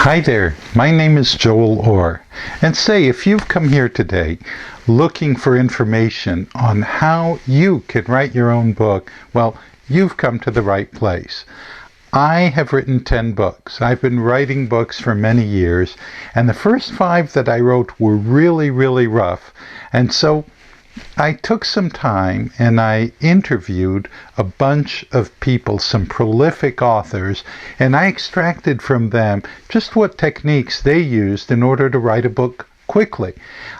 Hi there, my name is Joel Orr, and say if you've come here today looking for information on how you can write your own book, well, you've come to the right place. I have written 10 books. I've been writing books for many years, and the first 5 that I wrote were really rough, and so I took some time and I interviewed a bunch of people, some prolific authors, and I extracted from them just what techniques they used in order to write a book quickly.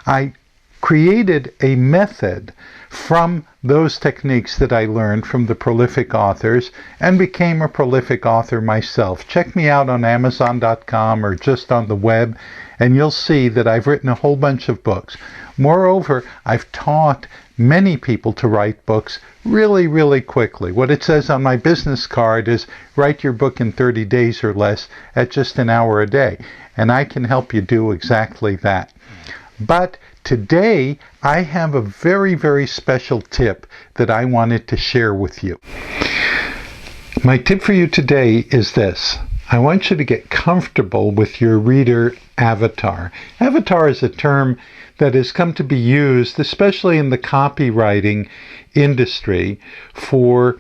I created a method from those techniques that I learned from the prolific authors and became a prolific author myself. Check me out on Amazon.com or just on the web, and you'll see that I've written a whole bunch of books. Moreover, I've taught many people to write books really quickly. What it says on my business card is write your book in 30 days or less at just an hour a day. And I can help you do exactly that. But today, I have a very special tip that I wanted to share with you. My tip for you today is this. I want you to get comfortable with your reader avatar. Avatar is a term that has come to be used, especially in the copywriting industry, for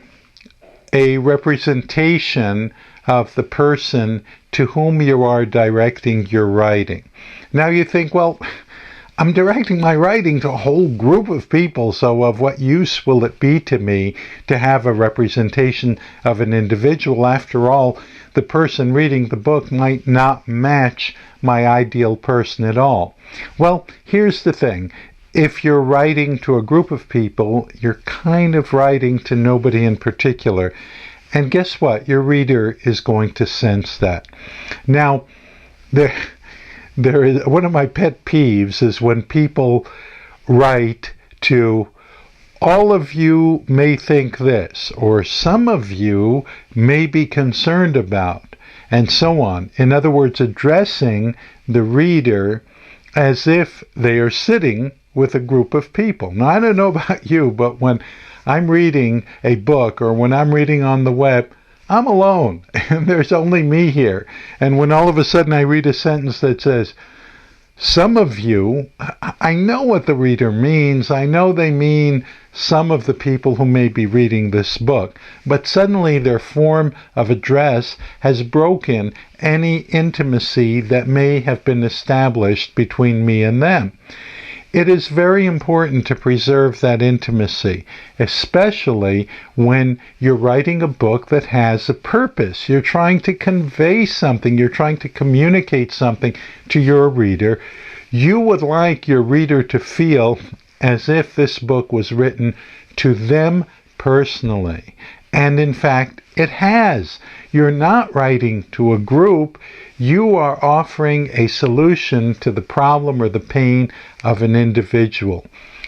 a representation of the person to whom you are directing your writing. Now you think, well, I'm directing my writing to a whole group of people, so of what use will it be to me to have a representation of an individual? After all, the person reading the book might not match my ideal person at all. Well, here's the thing. If you're writing to a group of people, you're kind of writing to nobody in particular. And guess what? Your reader is going to sense that. Now, there is one of my pet peeves is when people write to all of you may think this, or some of you may be concerned about, and so on. In other words, addressing the reader as if they are sitting with a group of people. Now, I don't know about you, but when I'm reading a book or when I'm reading on the web, I'm alone, and there's only me here. And when all of a sudden I read a sentence that says, some of you, I know what the reader means. I know they mean some of the people who may be reading this book. But suddenly their form of address has broken any intimacy that may have been established between me and them. It is very important to preserve that intimacy, especially when you're writing a book that has a purpose. You're trying to convey something. You're trying to communicate something to your reader. You would like your reader to feel as if this book was written to them personally. And in fact, it has. You're not writing to a group. You are offering a solution to the problem or the pain of an individual.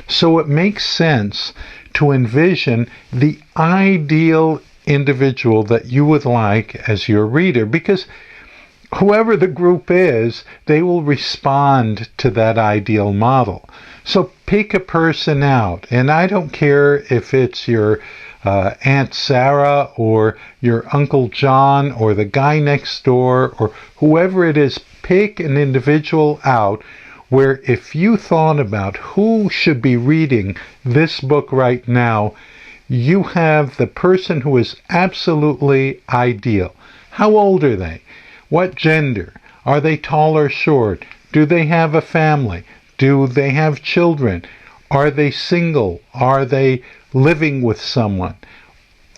So it makes sense to envision the ideal individual that you would like as your reader, because whoever the group is, they will respond to that ideal model. So pick a person out, and I don't care if it's your Aunt Sarah or your Uncle John or the guy next door or whoever it is. Pick an individual out where if you thought about who should be reading this book right now, you have the person who is absolutely ideal. How old are they? What gender? Are they tall or short? Do they have a family? Do they have children? Are they single? Are they living with someone?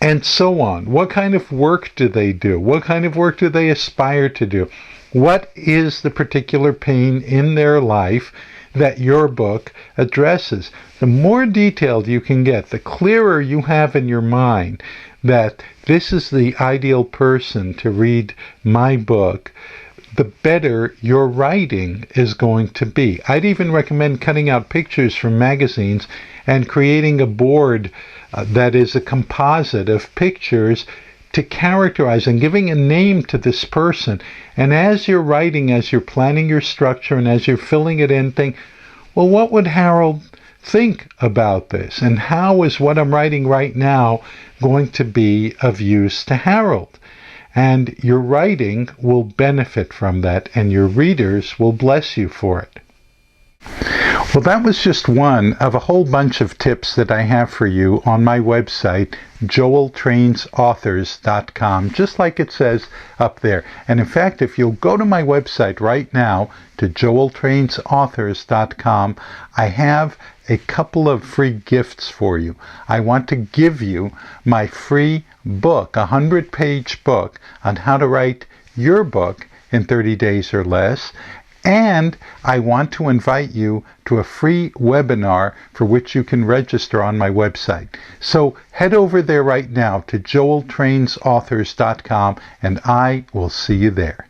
And so on. What kind of work do they do? What kind of work do they aspire to do? What is the particular pain in their life that your book addresses? The more detailed you can get, the clearer you have in your mind that this is the ideal person to read my book, the better your writing is going to be. I'd even recommend cutting out pictures from magazines and creating a board that is a composite of pictures to characterize and giving a name to this person. And as you're writing, as you're planning your structure and as you're filling it in, think, well, what would Harold think about this? And how is what I'm writing right now going to be of use to Harold? and your writing will benefit from that, and your readers will bless you for it. Well, that was just one of a whole bunch of tips that I have for you on my website, joeltrainsauthors.com, just like it says up there. And in fact, if you'll go to my website right now to joeltrainsauthors.com, I have a couple of free gifts for you. I want to give you my free book, a 100-page book on how to write your book in 30 days or less. And I want to invite you to a free webinar for which you can register on my website. So head over there right now to joeltrainsauthors.com, and I will see you there.